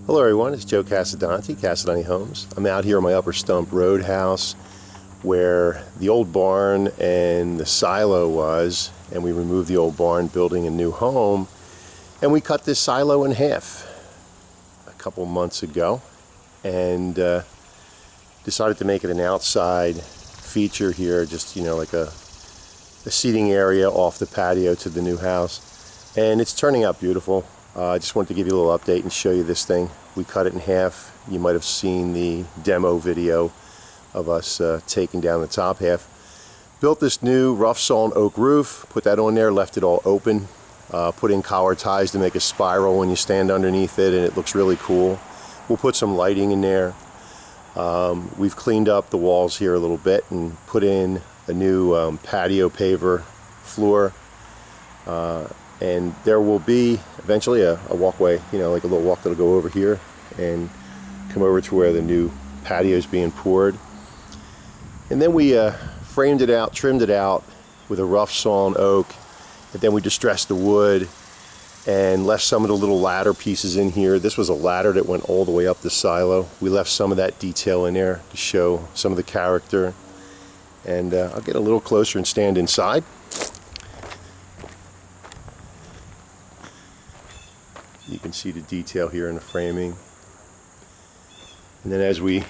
Hello everyone, it's Joe Casadonti, Casadonti Homes. I'm out here on my Upper Stump Roadhouse where the old barn and the silo was, and we removed the old barn building a new home, and we cut this silo in half a couple months ago and decided to make it an outside feature here, just like a seating area off the patio to the new house, and it's turning out beautiful. I just wanted to give you a little update and show you this thing. We cut it in half. You might have seen the demo video of us taking down the top half. Built this new rough sawn oak roof, put that on there, left it all open, put in collar ties to make a spiral when you stand underneath it, and it looks really cool. We'll put some lighting in there. We've cleaned up the walls here a little bit and put in a new patio paver floor. And there will be eventually a walkway, like a little walk that'll go over here and come over to where the new patio is being poured. And then we framed it out, trimmed it out with a rough sawn oak, and then we distressed the wood and left some of the little ladder pieces in here. This was a ladder that went all the way up the silo. We left some of that detail in there to show some of the character. And I'll get a little closer and stand inside. You can see the detail here in the framing. And then as we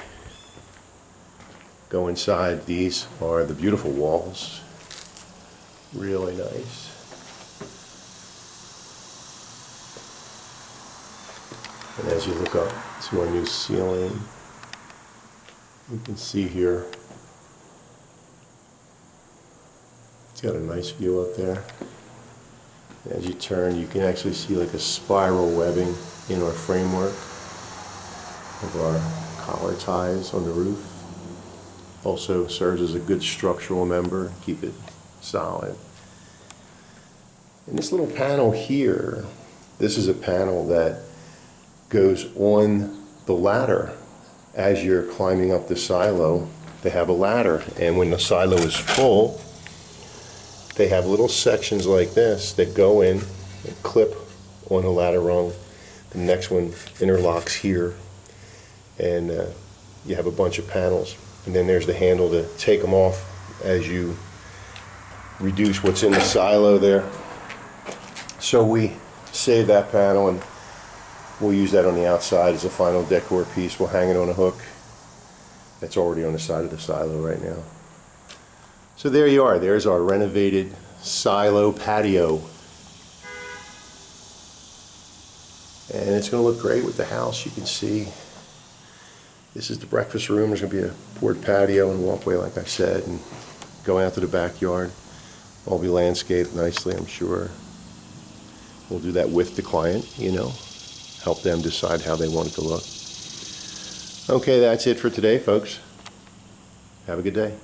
go inside, these are the beautiful walls. Really nice. And as you look up to our new ceiling, you can see here, it's got a nice view up there. As you turn, you can actually see like a spiral webbing in our framework of our collar ties on the roof. Also serves as a good structural member, keep it solid. And this little panel here, this is a panel that goes on the ladder. As you're climbing up the silo, they have a ladder, and when the silo is full, they have little sections like this that go in and clip on a ladder rung. The next one interlocks here, and you have a bunch of panels. And then there's the handle to take them off as you reduce what's in the silo there. So we save that panel, and we'll use that on the outside as a final decor piece. We'll hang it on a hook that's already on the side of the silo right now. So there you are. There's our renovated silo patio. And it's going to look great with the house. You can see this is the breakfast room. There's going to be a poured patio and walkway, like I said, and going out to the backyard. All be landscaped nicely, I'm sure. We'll do that with the client, help them decide how they want it to look. Okay, that's it for today, folks. Have a good day.